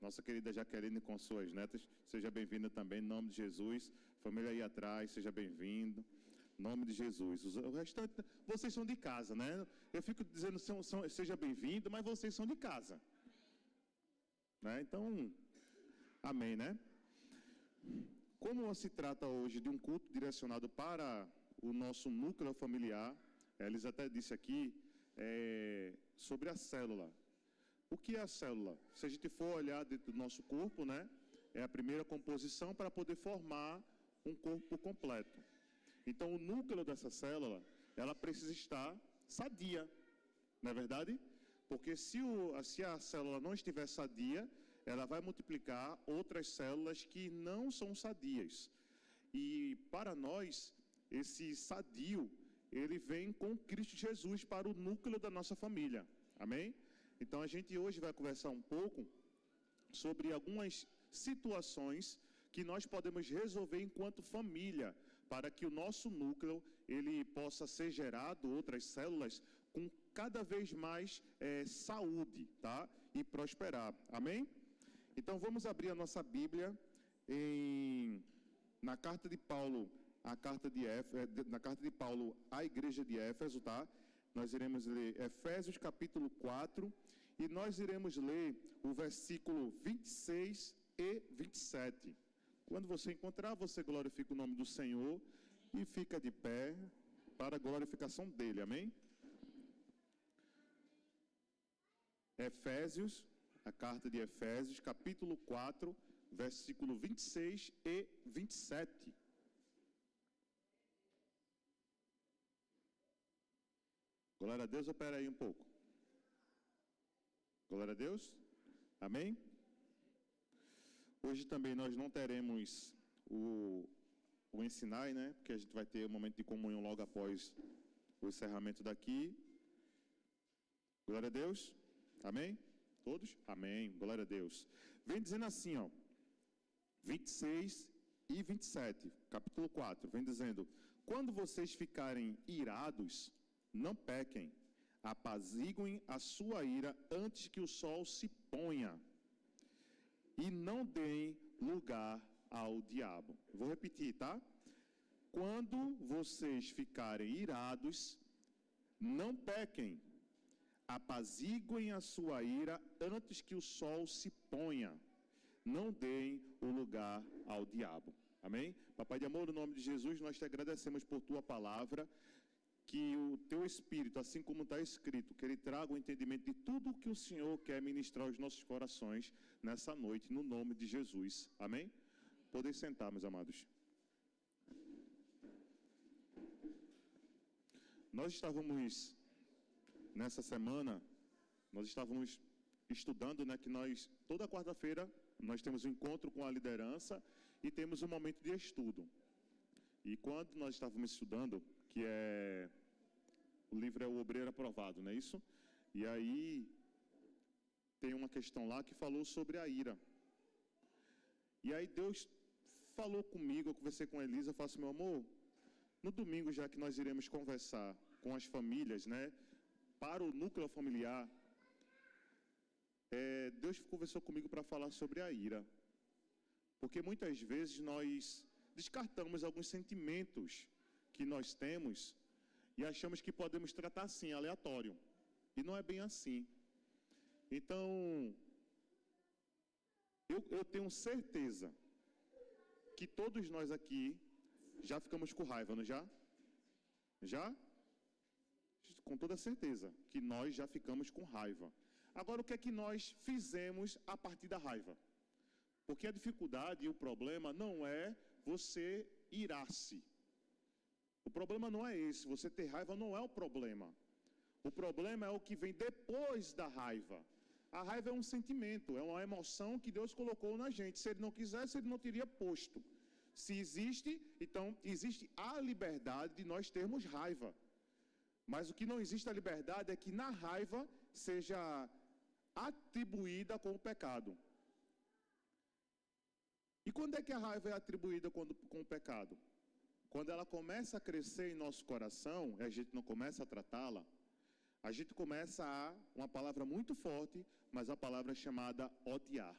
Nossa querida Jaqueline com suas netas, seja bem-vinda também, em nome de Jesus. Família aí atrás, seja bem-vindo. Em nome de Jesus. O restante, vocês são de casa, né? Eu fico dizendo, seja bem-vindo, mas vocês são de casa. Né? Então, amém, né? Como se trata hoje de um culto direcionado para o nosso núcleo familiar, Elis até disse aqui sobre a célula. O que é a célula? Se a gente for olhar dentro do nosso corpo, né? É a primeira composição para poder formar um corpo completo. Então, o núcleo dessa célula, ela precisa estar sadia, não é verdade? Porque se a célula não estiver sadia, ela vai multiplicar outras células que não são sadias. E para nós, esse sadio, ele vem com Cristo Jesus para o núcleo da nossa família. Amém? Então, a gente hoje vai conversar um pouco sobre algumas situações que nós podemos resolver enquanto família, para que o nosso núcleo ele possa ser gerado, outras células, com cada vez mais saúde, tá? E prosperar. Amém? Então vamos abrir a nossa Bíblia na carta de Paulo, na carta de Paulo à igreja de Éfeso, tá? Nós iremos ler Efésios capítulo 4 e nós iremos ler o versículo 26 e 27. Quando você encontrar, você glorifica o nome do Senhor e fica de pé para a glorificação dele. Amém? Efésios, a carta de Efésios, capítulo 4, versículo 26 e 27. Glória a Deus, opera aí um pouco. Glória a Deus. Amém? Hoje também nós não teremos o ensinar, né? Porque a gente vai ter um momento de comunhão logo após o encerramento daqui. Glória a Deus. Amém? Todos? Amém. Glória a Deus. Vem dizendo assim, ó. 26 e 27, capítulo 4. Vem dizendo: quando vocês ficarem irados, não pequem. Apaziguem a sua ira antes que o sol se ponha. E não deem lugar ao diabo. Vou repetir, tá? Quando vocês ficarem irados, não pequem. Apaziguem a sua ira antes que o sol se ponha. Não deem o lugar ao diabo. Amém? Papai de amor, no nome de Jesus, nós te agradecemos por tua palavra. Que o teu Espírito, assim como está escrito, que ele traga o entendimento de tudo o que o Senhor quer ministrar aos nossos corações nessa noite, no nome de Jesus. Amém? Podem sentar, meus amados. Nós estávamos, nessa semana, estudando, né, que toda quarta-feira, nós temos um encontro com a liderança e temos um momento de estudo. E quando nós estávamos estudando, que o livro é O Obreiro Aprovado, não é isso? E aí tem uma questão lá que falou sobre a ira. E aí Deus falou comigo, eu conversei com a Elisa, eu falei assim: meu amor, no domingo, já que nós iremos conversar com as famílias, né, para o núcleo familiar, Deus conversou comigo para falar sobre a ira. Porque muitas vezes nós descartamos alguns sentimentos que nós temos e achamos que podemos tratar assim, aleatório. E não é bem assim. Então, eu tenho certeza que todos nós aqui já ficamos com raiva, não já? Já? Com toda certeza que nós já ficamos com raiva. Agora, o que é que nós fizemos a partir da raiva? Porque a dificuldade e o problema não é você irar-se. O problema não é esse, você ter raiva não é o problema. O problema é o que vem depois da raiva. A raiva é um sentimento, é uma emoção que Deus colocou na gente. Se Ele não quisesse, Ele não teria posto. Se existe, então existe a liberdade de nós termos raiva. Mas o que não existe a liberdade é que na raiva seja atribuída como pecado. E quando é que a raiva é atribuída com o pecado? Quando ela começa a crescer em nosso coração, e a gente não começa a tratá-la, a gente começa uma palavra muito forte, mas a palavra é chamada odiar.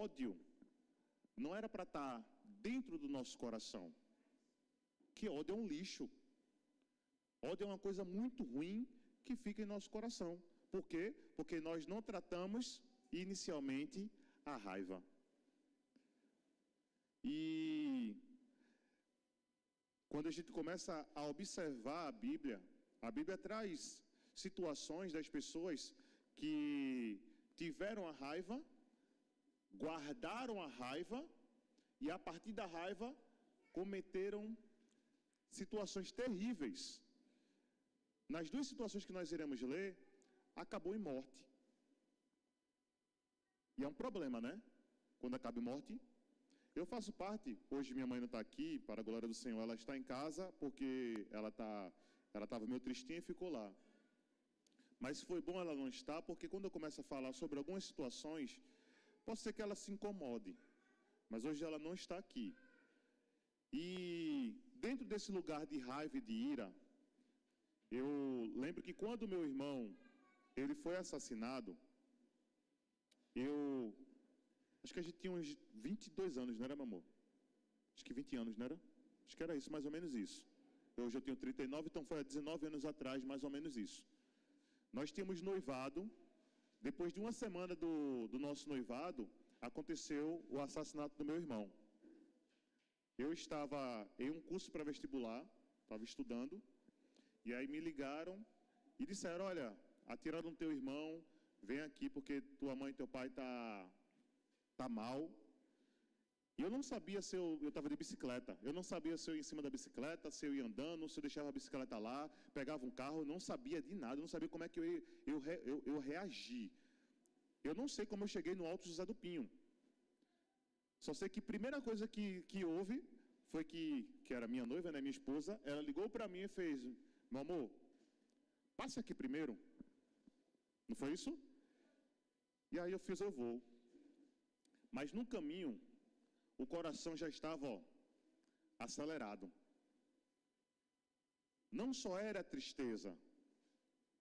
ódio não era para estar dentro do nosso coração. Que ódio é um lixo. Ódio é uma coisa muito ruim que fica em nosso coração. Por quê? Porque nós não tratamos inicialmente a raiva. E quando a gente começa a observar a Bíblia traz situações das pessoas que tiveram a raiva, guardaram a raiva e a partir da raiva cometeram situações terríveis. Nas duas situações que nós iremos ler, acabou em morte. E é um problema, né? Quando acaba em morte. Eu faço parte, hoje minha mãe não está aqui, para a glória do Senhor, ela está em casa, porque ela estava meio tristinha e ficou lá. Mas foi bom ela não estar, porque quando eu começo a falar sobre algumas situações, pode ser que ela se incomode. Mas hoje ela não está aqui. E dentro desse lugar de raiva e de ira, eu lembro que quando meu irmão ele foi assassinado, acho que a gente tinha uns 22 anos, não era, meu amor? Acho que 20 anos, não era? Acho que era isso, mais ou menos isso. Hoje eu tenho 39, então foi há 19 anos atrás, mais ou menos isso. Nós tínhamos noivado, depois de uma semana do nosso noivado, aconteceu o assassinato do meu irmão. Eu estava em um curso pré-vestibular, estava estudando, e aí me ligaram e disseram, olha, atiraram no teu irmão, vem aqui porque tua mãe e teu pai tá mal. E eu não sabia se eu estava de bicicleta, eu não sabia se eu ia em cima da bicicleta, se eu ia andando, se eu deixava a bicicleta lá, pegava um carro, eu não sabia de nada, eu não sabia como é que eu reagi. Eu não sei como eu cheguei no Alto José do Pinho. Só sei que a primeira coisa que houve foi que era minha noiva, né, minha esposa, ela ligou para mim e fez, meu amor, passa aqui primeiro. Não foi isso? E aí eu fiz, eu vou. Mas no caminho, o coração já estava acelerado. Não só era tristeza,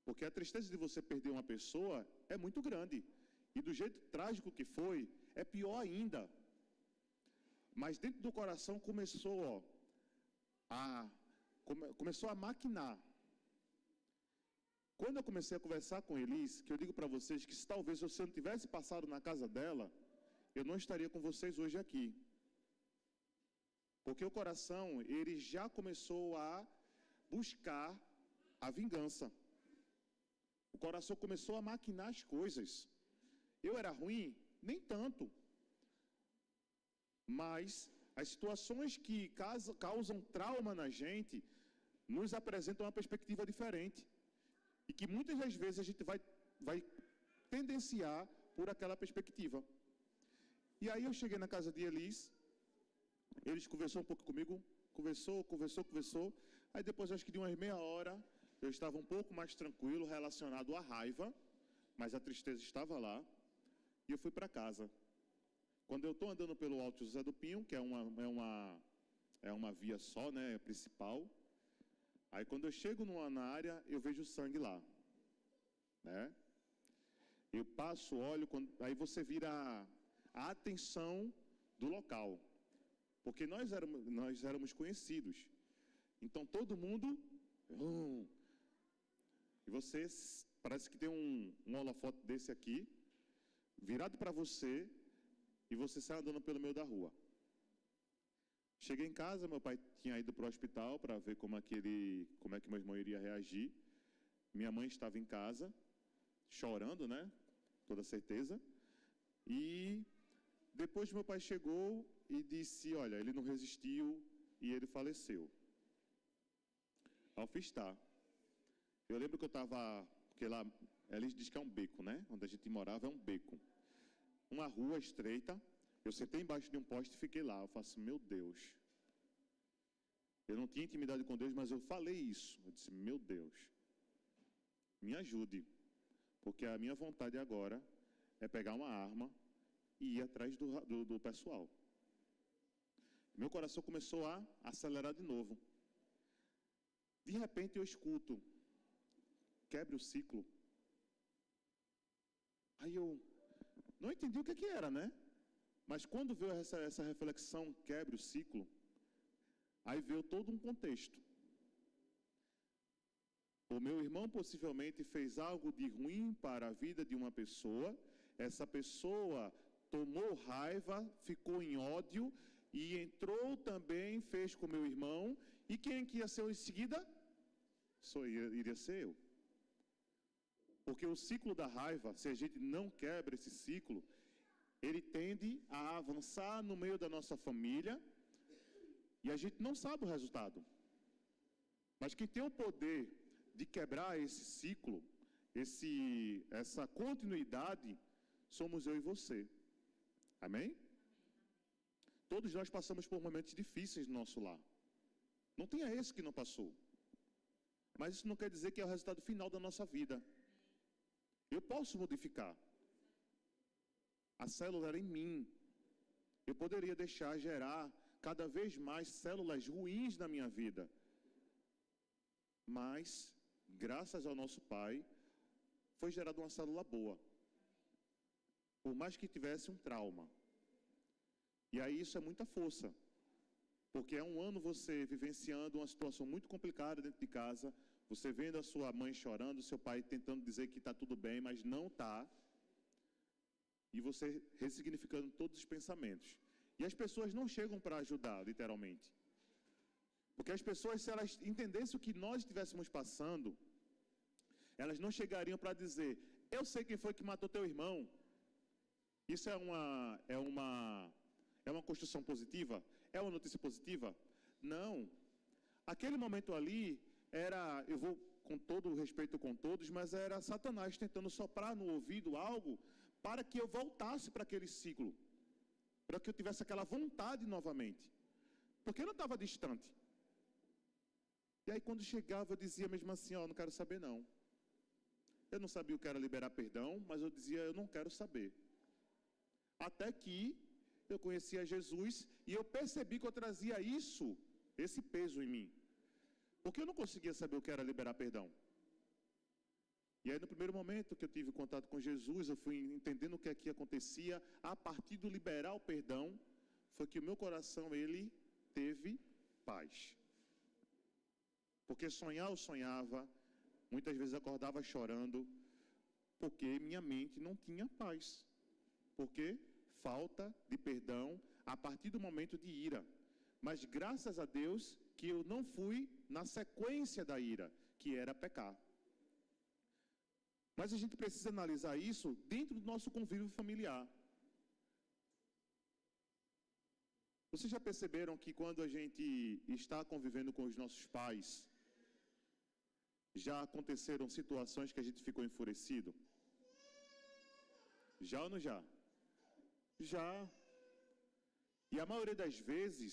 porque a tristeza de você perder uma pessoa é muito grande. E do jeito trágico que foi, é pior ainda. Mas dentro do coração começou a maquinar. Quando eu comecei a conversar com Elis, que eu digo para vocês que se talvez eu não tivesse passado na casa dela, eu não estaria com vocês hoje aqui. Porque o coração, ele já começou a buscar a vingança. O coração começou a maquinar as coisas. Eu era ruim? Nem tanto. Mas as situações que causam trauma na gente, nos apresentam uma perspectiva diferente. E que muitas das vezes a gente vai tendenciar por aquela perspectiva. E aí eu cheguei na casa de Elis, eles conversou um pouco comigo, conversou. Aí depois, acho que de umas meia hora, eu estava um pouco mais tranquilo relacionado à raiva, mas a tristeza estava lá, e eu fui para casa. Quando eu estou andando pelo Alto José do Pinho, que é uma via só, né, principal, aí quando eu chego na área, eu vejo sangue lá, né? Eu passo, olho, aí você vira a atenção do local, porque nós éramos conhecidos. Então todo mundo, e você parece que tem um holofote desse aqui, virado para você, e você sai andando pelo meio da rua. Cheguei em casa, meu pai tinha ido para o hospital para ver como é que meu irmão iria reagir. Minha mãe estava em casa, chorando, né? Toda certeza. E depois meu pai chegou e disse, olha, ele não resistiu e ele faleceu. Ao fistar. Eu lembro que eu estava, porque lá, eles dizem que é um beco, né? Onde a gente morava é um beco. Uma rua estreita, eu sentei embaixo de um poste e fiquei lá. Eu faço, meu Deus. Eu não tinha intimidade com Deus, mas eu falei isso. Eu disse, meu Deus, me ajude. Porque a minha vontade agora é pegar uma arma e ir atrás do pessoal. Meu coração começou a acelerar de novo. De repente eu escuto, quebre o ciclo. Aí eu não entendi o que era, né? Mas quando veio essa reflexão, quebre o ciclo, aí veio todo um contexto. O meu irmão possivelmente fez algo de ruim para a vida de uma pessoa, essa pessoa tomou raiva, ficou em ódio e entrou também, fez com meu irmão, e quem que ia ser em seguida? Iria ser eu. Porque o ciclo da raiva, se a gente não quebra esse ciclo, ele tende a avançar no meio da nossa família e a gente não sabe o resultado. Mas quem tem o poder de quebrar esse ciclo, essa continuidade, somos eu e você. Amém? Todos nós passamos por momentos difíceis no nosso lar. Não tenha esse que não passou. Mas isso não quer dizer que é o resultado final da nossa vida. Eu posso modificar. A célula era em mim. Eu poderia deixar gerar cada vez mais células ruins na minha vida. Mas, graças ao nosso Pai, foi gerada uma célula boa. Por mais que tivesse um trauma. E aí isso é muita força. Porque é um ano você vivenciando uma situação muito complicada dentro de casa, você vendo a sua mãe chorando, seu pai tentando dizer que está tudo bem, mas não está. E você ressignificando todos os pensamentos. E as pessoas não chegam para ajudar, literalmente. Porque as pessoas, se elas entendessem o que nós estivéssemos passando, elas não chegariam para dizer, eu sei quem foi que matou teu irmão. Isso é uma construção positiva? É uma notícia positiva? Não. Aquele momento ali era, eu vou com todo o respeito com todos, mas era Satanás tentando soprar no ouvido algo para que eu voltasse para aquele ciclo. Para que eu tivesse aquela vontade novamente. Porque eu não estava distante. E aí quando chegava eu dizia mesmo assim, ó, não quero saber não. Eu não sabia o que era liberar perdão, mas eu dizia, eu não quero saber. Até que eu conhecia Jesus e eu percebi que eu trazia esse peso em mim. Porque eu não conseguia saber o que era liberar perdão. E aí no primeiro momento que eu tive contato com Jesus, eu fui entendendo o que aqui acontecia. A partir do liberar o perdão, foi que o meu coração, ele teve paz. Porque sonhar eu sonhava, muitas vezes acordava chorando, porque minha mente não tinha paz. Porque falta de perdão a partir do momento de ira. Mas graças a Deus que eu não fui na sequência da ira, que era pecar. Mas a gente precisa analisar isso dentro do nosso convívio familiar. Vocês já perceberam que quando a gente está convivendo com os nossos pais, já aconteceram situações que a gente ficou enfurecido? Já ou não já? Já. E a maioria das vezes,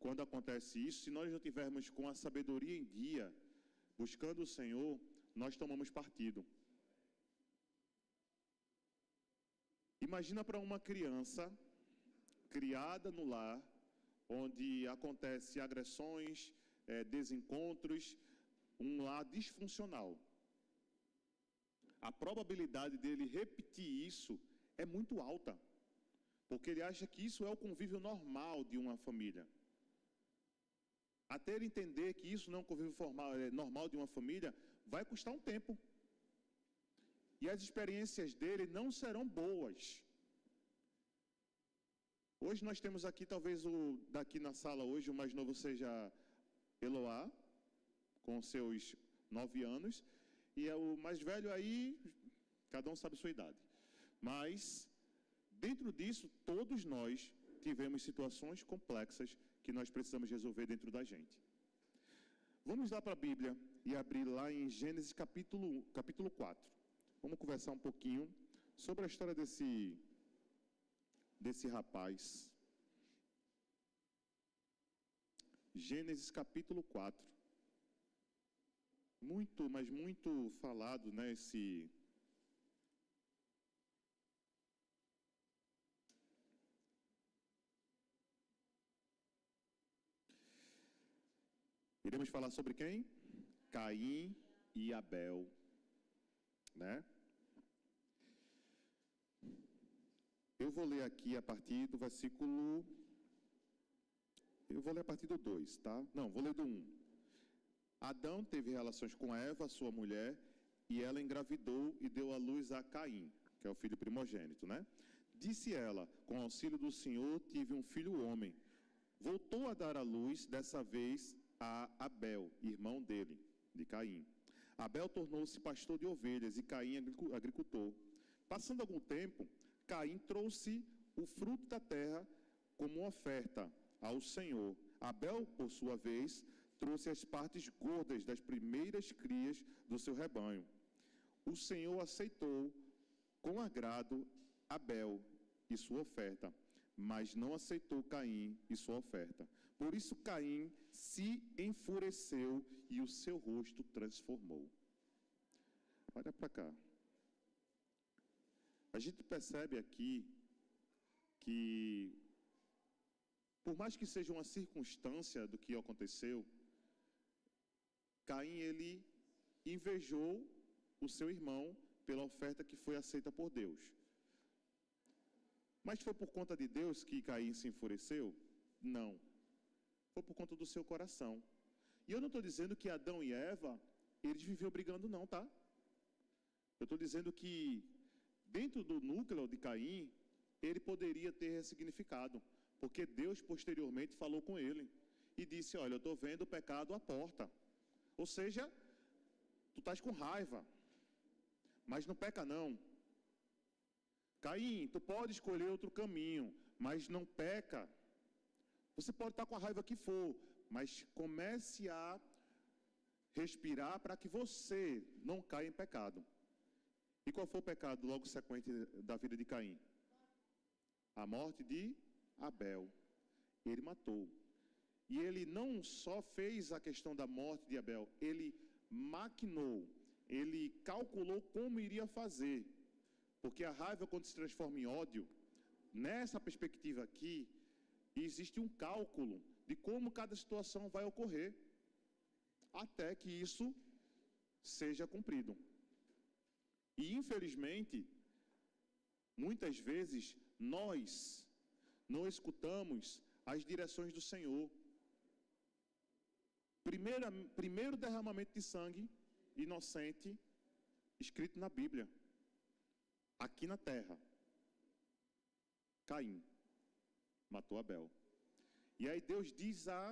quando acontece isso, se nós não tivermos com a sabedoria em dia, buscando o Senhor, nós tomamos partido. Imagina para uma criança criada no lar, onde acontecem agressões, desencontros, um lar disfuncional. A probabilidade dele repetir isso é muito alta, porque ele acha que isso é o convívio normal de uma família. Até ele entender que isso não é um convívio normal de uma família, vai custar um tempo. E as experiências dele não serão boas. Hoje nós temos aqui, talvez daqui na sala hoje, o mais novo seja Eloá, com seus 9 anos, e o mais velho aí, cada um sabe a sua idade. Mas, dentro disso, todos nós tivemos situações complexas que nós precisamos resolver dentro da gente. Vamos lá para a Bíblia e abrir lá em Gênesis capítulo 4. Vamos conversar um pouquinho sobre a história desse rapaz. Gênesis capítulo 4. Muito, mas muito falado, né, Iremos falar sobre quem? Caim e Abel, né? Eu vou ler aqui a partir do versículo... Eu vou ler a partir do 2, tá? Não, vou ler do 1. Adão teve relações com Eva, sua mulher, e ela engravidou e deu à luz a Caim, que é o filho primogênito, né? Disse ela, com auxílio do Senhor, tive um filho homem. Voltou a dar à luz, dessa vez, a Abel, irmão dele, de Caim. Abel tornou-se pastor de ovelhas e Caim agricultor. Passando algum tempo, Caim trouxe o fruto da terra como oferta ao Senhor. Abel, por sua vez, trouxe as partes gordas das primeiras crias do seu rebanho. O Senhor aceitou com agrado Abel e sua oferta, mas não aceitou Caim e sua oferta. Por isso Caim se enfureceu e o seu rosto transformou. Olha para cá. A gente percebe aqui que, por mais que seja uma circunstância do que aconteceu, Caim, ele invejou o seu irmão pela oferta que foi aceita por Deus. Mas foi por conta de Deus que Caim se enfureceu? Não. Foi por conta do seu coração. E eu não estou dizendo que Adão e Eva, eles viviam brigando não, tá? Eu estou dizendo que dentro do núcleo de Caim, ele poderia ter ressignificado, porque Deus posteriormente falou com ele e disse, olha, eu estou vendo o pecado à porta. Ou seja, tu estás com raiva, mas não peca não. Caim, tu pode escolher outro caminho, mas não peca. Você pode estar com a raiva que for, mas comece a respirar para que você não caia em pecado. E qual foi o pecado logo sequente da vida de Caim? A morte de Abel. Ele matou. E ele não só fez a questão da morte de Abel, ele maquinou, ele calculou como iria fazer. Porque a raiva, quando se transforma em ódio, nessa perspectiva aqui, existe um cálculo de como cada situação vai ocorrer, até que isso seja cumprido. E, infelizmente, muitas vezes, nós não escutamos as direções do Senhor. Primeiro derramamento de sangue inocente, escrito na Bíblia, aqui na terra. Caim matou Abel. E aí Deus diz a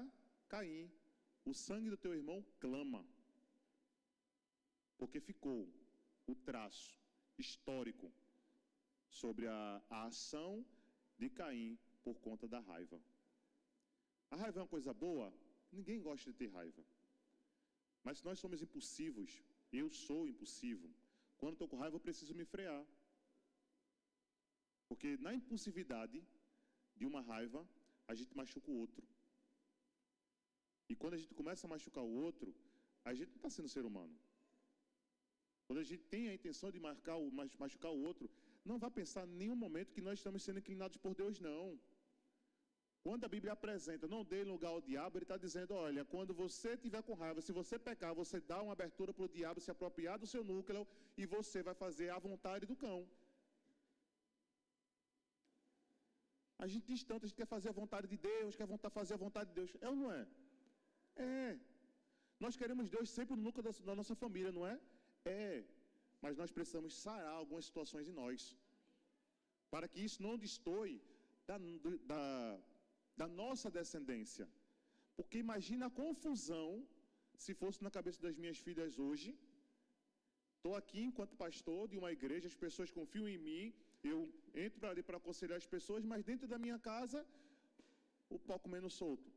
Caim, o sangue do teu irmão clama, porque ficou o traço histórico sobre a ação de Caim por conta da raiva. A raiva é uma coisa boa? Ninguém gosta de ter raiva. Mas se nós somos impulsivos, eu sou impulsivo, quando estou com raiva eu preciso me frear. Porque na impulsividade de uma raiva, a gente machuca o outro. E quando a gente começa a machucar o outro, a gente não está sendo ser humano. Quando a gente tem a intenção de machucar o outro, não vá pensar em nenhum momento que nós estamos sendo inclinados por Deus, não. Quando a Bíblia apresenta, não dê lugar ao diabo, ele está dizendo, olha, quando você estiver com raiva, se você pecar, você dá uma abertura para o diabo se apropriar do seu núcleo e você vai fazer a vontade do cão. A gente diz tanto, a gente quer fazer a vontade de Deus, quer fazer a vontade de Deus. É ou não é? É. Nós queremos Deus sempre no núcleo da nossa família, não é? É. Mas nós precisamos sarar algumas situações em nós, para que isso não destoie da nossa descendência. Porque imagina a confusão se fosse na cabeça das minhas filhas hoje. Estou aqui enquanto pastor de uma igreja, as pessoas confiam em mim, eu entro ali para aconselhar as pessoas, mas dentro da minha casa, o pau comendo solto.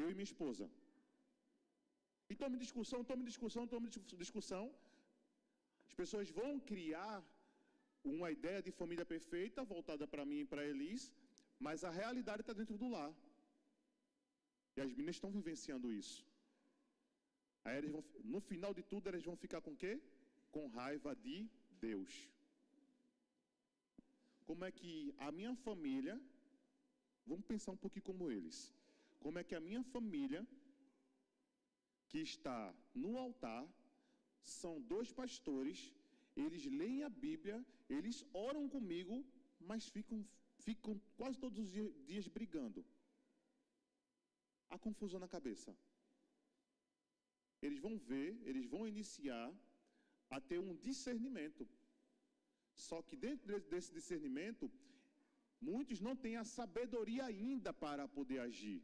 Eu e minha esposa. E tome discussão. As pessoas vão criar uma ideia de família perfeita, voltada para mim e para Elis, mas a realidade está dentro do lar. E as meninas estão vivenciando isso. Aí elas vão, no final de tudo, elas vão ficar com o quê? Com raiva de Deus. Como é que a minha família, vamos pensar um pouquinho como eles, como é que a minha família, que está no altar, são 2 pastores, eles leem a Bíblia, eles oram comigo, mas ficam ficam quase todos os dias brigando. A confusão na cabeça. Eles vão ver, eles vão iniciar a ter um discernimento. Só que dentro desse discernimento, muitos não têm a sabedoria ainda para poder agir.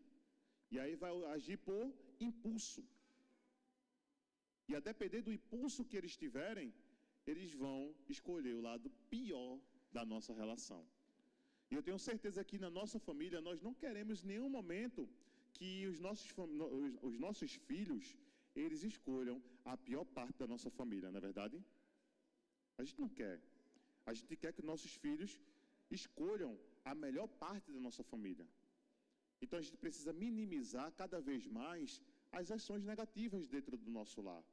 E aí vai agir por impulso. E a depender do impulso que eles tiverem, eles vão escolher o lado pior da nossa relação. E eu tenho certeza que na nossa família, nós não queremos em nenhum momento que os nossos filhos, eles escolham a pior parte da nossa família, não é verdade? A gente não quer. A gente quer que nossos filhos escolham a melhor parte da nossa família. Então a gente precisa minimizar cada vez mais as ações negativas dentro do nosso lar.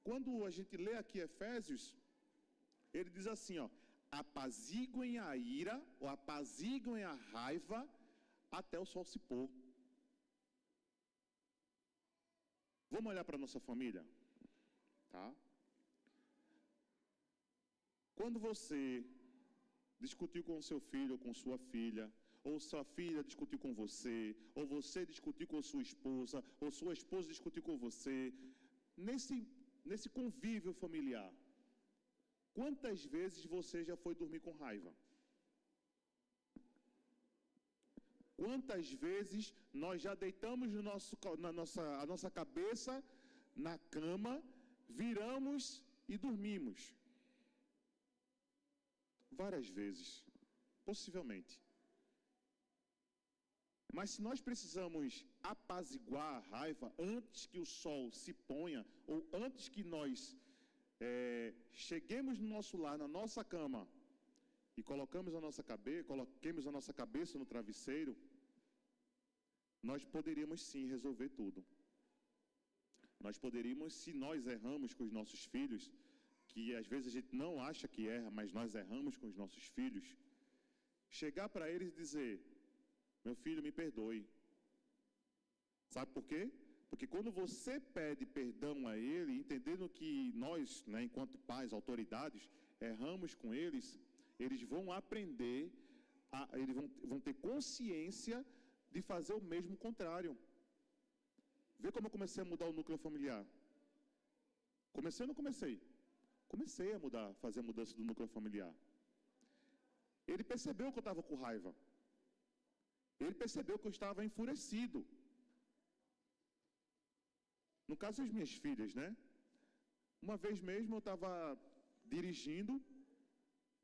Quando a gente lê aqui Efésios, ele diz assim, ó, apaziguem a ira, ou apaziguem a raiva, até o sol se pôr. Vamos olhar para a nossa família? Tá? Quando você discutiu com seu filho ou com sua filha, ou sua filha discutiu com você, ou você discutiu com sua esposa, ou sua esposa discutiu com você, nesse convívio familiar, quantas vezes você já foi dormir com raiva? Quantas vezes nós já deitamos a nossa cabeça na cama, viramos e dormimos? Várias vezes, possivelmente. Mas se nós precisamos apaziguar a raiva antes que o sol se ponha, ou antes que nós cheguemos no nosso lar, na nossa cama, e coloquemos a nossa cabeça no travesseiro, nós poderíamos sim resolver tudo. Nós poderíamos, se nós erramos com os nossos filhos, que às vezes a gente não acha que erra, mas nós erramos com os nossos filhos, chegar para eles e dizer, meu filho, me perdoe. Sabe por quê? Porque quando você pede perdão a ele, entendendo que nós, né, enquanto pais, autoridades, erramos com eles, eles vão aprender, eles vão ter consciência de fazer o mesmo contrário. Vê como eu comecei a mudar o núcleo familiar. Comecei ou não comecei? Comecei a fazer a mudança do núcleo familiar. Ele percebeu que eu estava com raiva. Ele percebeu que eu estava enfurecido. No caso das minhas filhas, né? Uma vez mesmo eu estava dirigindo,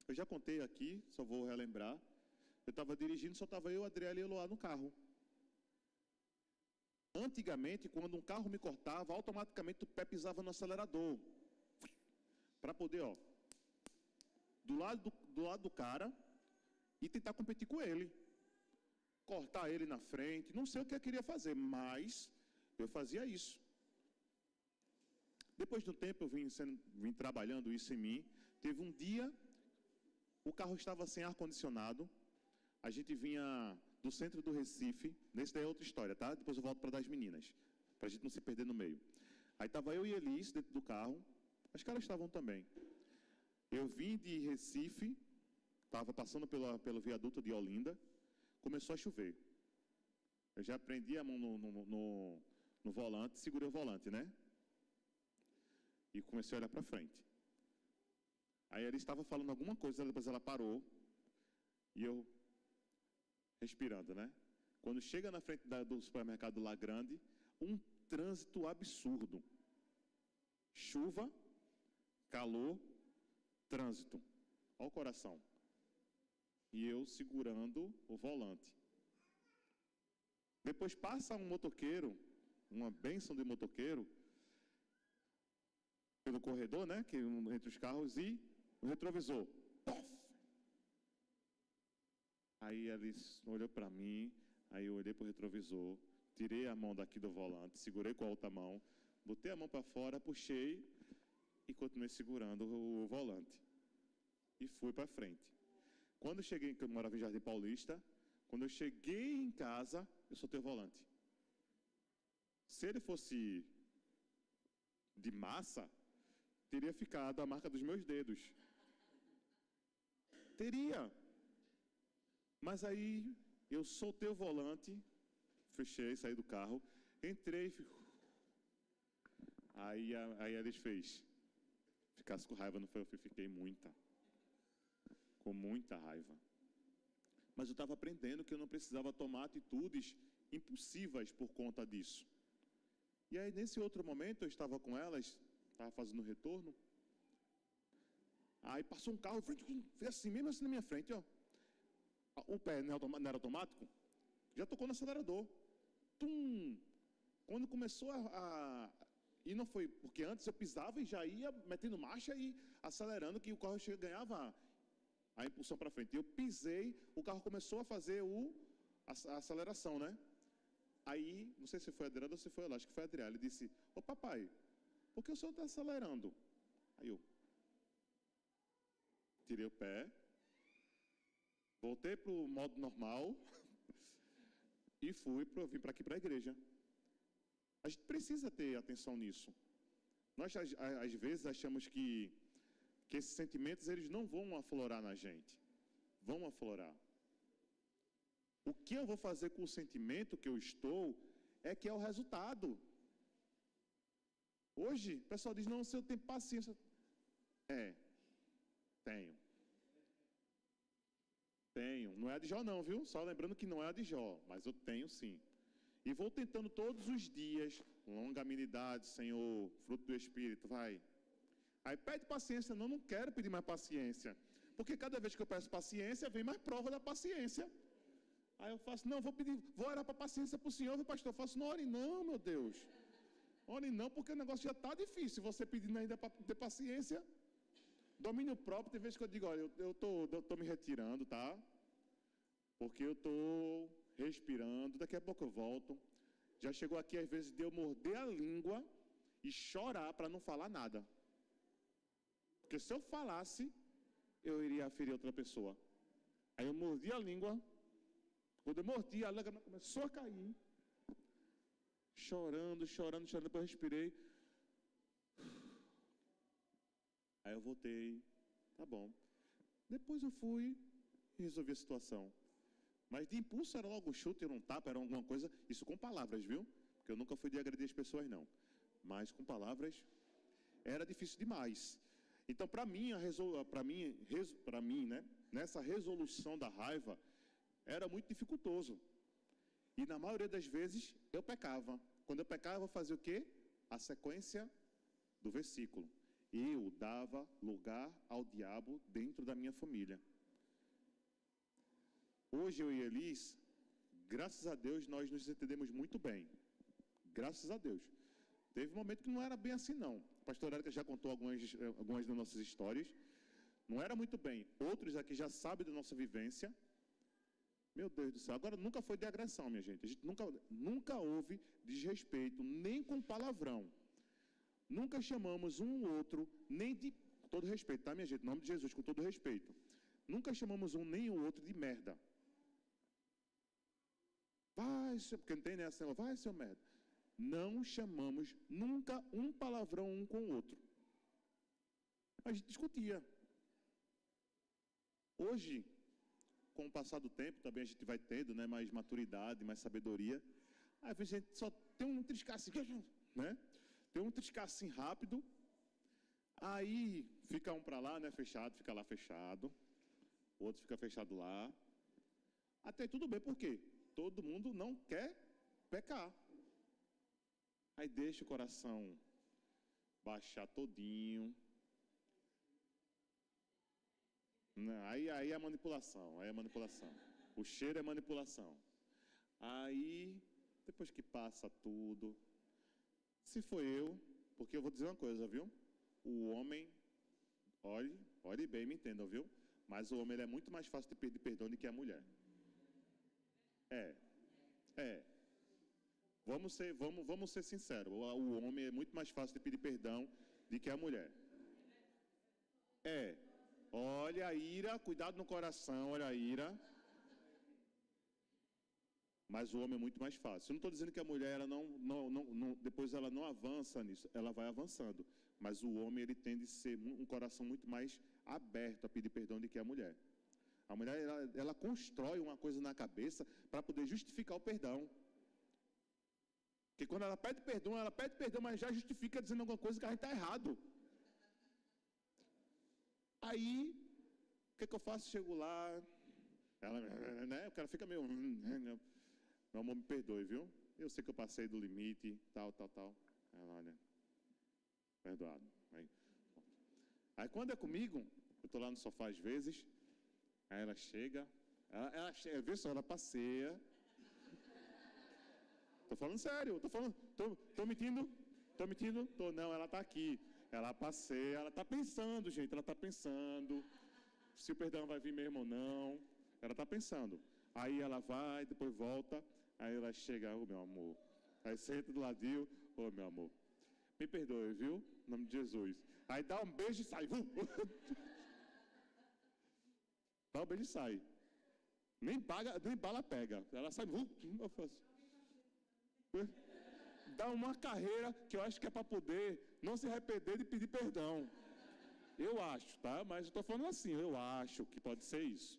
eu já contei aqui, só vou relembrar. Eu estava dirigindo, só estava eu, Adriela e Eloá no carro. Antigamente, quando um carro me cortava, automaticamente o pé pisava no acelerador. Para poder, ó, do lado do cara e tentar competir com ele. Cortar ele na frente, não sei o que eu queria fazer, mas eu fazia isso. Depois de um tempo eu vim trabalhando isso em mim. Teve um dia, o carro estava sem ar-condicionado, a gente vinha do centro do Recife, nesse daí é outra história, tá? Depois eu volto para das meninas, para a gente não se perder no meio. Aí estava eu e Elis dentro do carro, as caras estavam também. Eu vim de Recife, estava passando pelo viaduto de Olinda, começou a chover. Eu já prendi a mão no volante, segurei o volante, né? E comecei a olhar para frente. Aí ela estava falando alguma coisa, depois ela parou. E eu, respirando, né? Quando chega na frente do supermercado lá grande, um trânsito absurdo. Chuva, calor, trânsito. Olha o coração. E eu segurando o volante. Depois passa um motoqueiro, uma bênção de motoqueiro, pelo corredor, né, que entre os carros, e o retrovisor. Pof! Aí Alice olhou para mim, aí eu olhei para o retrovisor, tirei a mão daqui do volante, segurei com a outra mão, botei a mão para fora, puxei e continuei segurando o volante. E fui para frente. Quando eu cheguei, que eu morava em Jardim Paulista, quando eu cheguei em casa, eu soltei o volante. Se ele fosse de massa, teria ficado a marca dos meus dedos. Teria. Mas aí eu soltei o volante, fechei, saí do carro, entrei, aí eles fez. Ficasse com raiva, não foi? Eu fiquei com muita raiva. Mas eu estava aprendendo que eu não precisava tomar atitudes impulsivas por conta disso. E aí, nesse outro momento, eu estava com elas, estava fazendo o retorno. Aí passou um carro, fez assim, mesmo assim na minha frente, ó. O pé não era automático, já tocou no acelerador. Tum! Quando começou e não foi, porque antes eu pisava e já ia metendo marcha e acelerando, que o carro ganhava a impulsão para frente. Eu pisei, o carro começou a fazer a aceleração, né? Aí, não sei se foi a Adriana ou se foi ela, acho que foi a Adriana. Ele disse: ô papai, por que o senhor está acelerando? Aí eu tirei o pé, voltei para o modo normal e vim para aqui para a igreja. A gente precisa ter atenção nisso. Nós, às vezes, achamos que esses sentimentos eles não vão aflorar na gente. Vão aflorar. O que eu vou fazer com o sentimento que eu estou é que é o resultado. Hoje, o pessoal diz: não, se eu tenho paciência. Tenho. Não é a de Jó não, viu? Só lembrando que não é a de Jó, mas eu tenho sim. E vou tentando todos os dias, longanimidade, Senhor, fruto do Espírito, vai. Aí pede paciência, não quero pedir mais paciência. Porque cada vez que eu peço paciência, vem mais prova da paciência. Aí eu faço, não, vou orar para paciência para o Senhor, viu, pastor? Eu faço, não ore não, meu Deus. Ore não, porque o negócio já está difícil, você pedindo ainda para ter paciência. Domínio próprio, tem vezes que eu digo, olha, eu tô me retirando, tá? Porque eu estou respirando, daqui a pouco eu volto. Já chegou aqui, às vezes, de eu morder a língua e chorar para não falar nada. Porque se eu falasse, eu iria ferir outra pessoa. Aí eu mordi a língua. Quando eu mordi, a língua começou a cair. Chorando, depois eu respirei. Aí eu voltei. Tá bom. Depois eu fui e resolvi a situação. Mas de impulso era logo um chute, era um tapa, era alguma coisa. Isso com palavras, viu? Porque eu nunca fui de agredir as pessoas, não. Mas com palavras era difícil demais. Então, para mim, né, nessa resolução da raiva, era muito dificultoso. E na maioria das vezes, eu pecava. Quando eu pecava, eu fazia o quê? A sequência do versículo. Eu dava lugar ao diabo dentro da minha família. Hoje, eu e Elis, graças a Deus, nós nos entendemos muito bem. Graças a Deus. Teve um momento que não era bem assim, não. A pastora Érica já contou algumas das nossas histórias. Não era muito bem. Outros aqui já sabem da nossa vivência. Meu Deus do céu. Agora, nunca foi de agressão, minha gente. A gente nunca houve desrespeito, nem com palavrão. Nunca chamamos um outro, nem de... Com todo respeito, tá, minha gente? Em nome de Jesus, com todo respeito. Nunca chamamos um nem o outro de merda. Vai, porque não tem nessa, vai, seu merda. Não chamamos nunca um palavrão um com o outro. A gente discutia. Hoje, com o passar do tempo, também a gente vai tendo, né, mais maturidade, mais sabedoria. Às vezes a gente só tem um triscacinho, né? Tem um triscacinho rápido. Aí fica um para lá, né, fechado, fica lá fechado. O outro fica fechado lá. Até tudo bem, por quê? Todo mundo não quer pecar. Aí deixa o coração baixar todinho. Aí é manipulação, O cheiro é manipulação. Aí, depois que passa tudo, se for eu, porque eu vou dizer uma coisa, viu? O homem, olhe bem, me entendam, viu? Mas o homem ele é muito mais fácil de pedir perdão do que a mulher. Vamos ser sinceros. O homem é muito mais fácil de pedir perdão do que a mulher. Olha a ira, cuidado no coração, olha a ira. Mas o homem é muito mais fácil. Eu não estou dizendo que a mulher ela depois ela não avança nisso, ela vai avançando. Mas o homem ele tende a ser um coração muito mais aberto a pedir perdão do que a mulher. A mulher, ela constrói uma coisa na cabeça para poder justificar o perdão. Porque quando ela pede perdão, mas já justifica dizendo alguma coisa que a gente está errado. Aí, o que eu faço? Chego lá, ela, né? O cara fica meio, meu amor, me perdoe, viu? Eu sei que eu passei do limite, tal. Ela, olha, perdoado. Aí quando é comigo, eu estou lá no sofá às vezes, aí ela chega, vê só, ela passeia. Estou falando sério, estou mentindo? Não, ela está aqui. Ela passeia, ela está pensando, gente, ela está pensando se o perdão vai vir mesmo ou não. Ela está pensando. Aí ela vai, depois volta, aí ela chega, meu amor. Aí senta do ladinho, meu amor, me perdoe, viu? Em nome de Jesus. Aí dá um beijo e sai. Dá um beijo e sai. Nem bala pega. Ela sai. Dá uma carreira que eu acho que é para poder não se arrepender de pedir perdão. Eu acho, tá? Mas eu estou falando assim, eu acho que pode ser isso.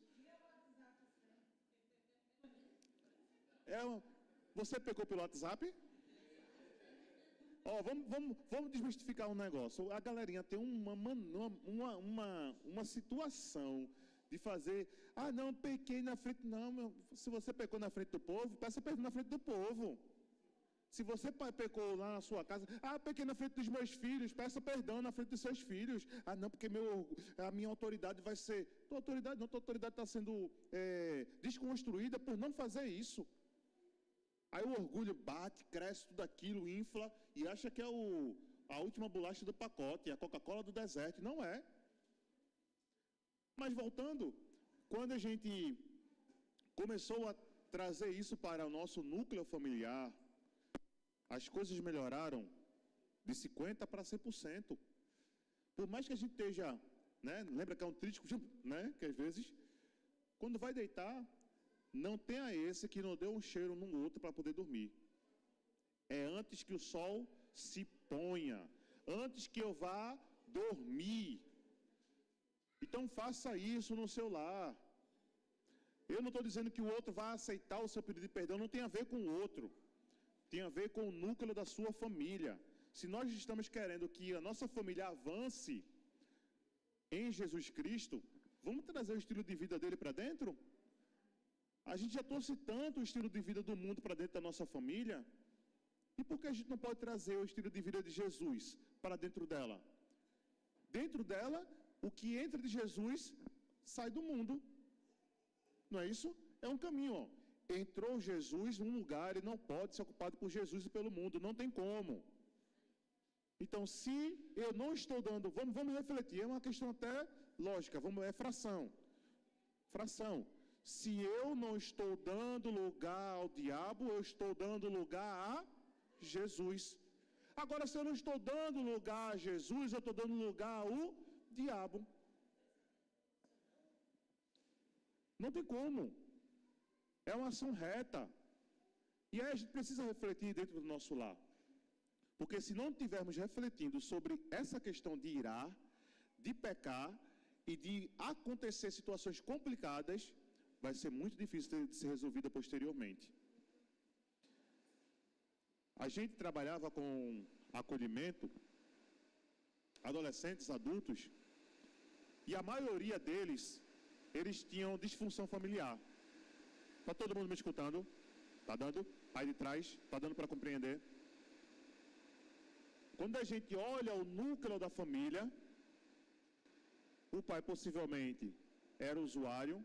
Você pegou pelo WhatsApp? Vamos desmistificar um negócio. A galerinha tem uma situação de fazer, não, pequei na frente. Não, se você pecou na frente do povo, peça perdão na frente do povo. Se você pecou lá na sua casa, pequei na frente dos meus filhos, peça perdão na frente dos seus filhos. Não, porque a minha autoridade vai ser... Tua autoridade está sendo desconstruída por não fazer isso. Aí o orgulho bate, cresce tudo aquilo, infla e acha que é a última bolacha do pacote, a Coca-Cola do deserto. Não é. Mas voltando, quando a gente começou a trazer isso para o nosso núcleo familiar, as coisas melhoraram de 50% para 100%. Por mais que a gente esteja, né, lembra que é um trítico, né, que às vezes, quando vai deitar, não tenha esse que não deu um cheiro num outro para poder dormir. É antes que o sol se ponha, antes que eu vá dormir. Então faça isso no seu lar. Eu não estou dizendo que o outro vai aceitar o seu pedido de perdão, não tem a ver com o outro. Tem a ver com o núcleo da sua família. Se nós estamos querendo que a nossa família avance em Jesus Cristo, vamos trazer o estilo de vida dele para dentro? A gente já trouxe tanto o estilo de vida do mundo para dentro da nossa família. E por que a gente não pode trazer o estilo de vida de Jesus para dentro dela? Dentro dela, o que entra de Jesus sai do mundo. Não é isso? É um caminho, ó. Entrou Jesus num lugar, ele não pode ser ocupado por Jesus e pelo mundo, não tem como. Então, se eu não estou dando, vamos refletir, é uma questão até lógica, é fração. Se eu não estou dando lugar ao diabo, eu estou dando lugar a Jesus. Agora, se eu não estou dando lugar a Jesus, eu estou dando lugar ao diabo. Não tem como. É uma ação reta. E aí a gente precisa refletir dentro do nosso lar. Porque se não estivermos refletindo sobre essa questão de irar, de pecar e de acontecer situações complicadas, vai ser muito difícil de ser resolvida posteriormente. A gente trabalhava com acolhimento, adolescentes, adultos, e a maioria deles, eles tinham disfunção familiar. Está todo mundo me escutando? Está dando? Aí de trás, está dando para compreender? Quando a gente olha o núcleo da família, o pai possivelmente era usuário,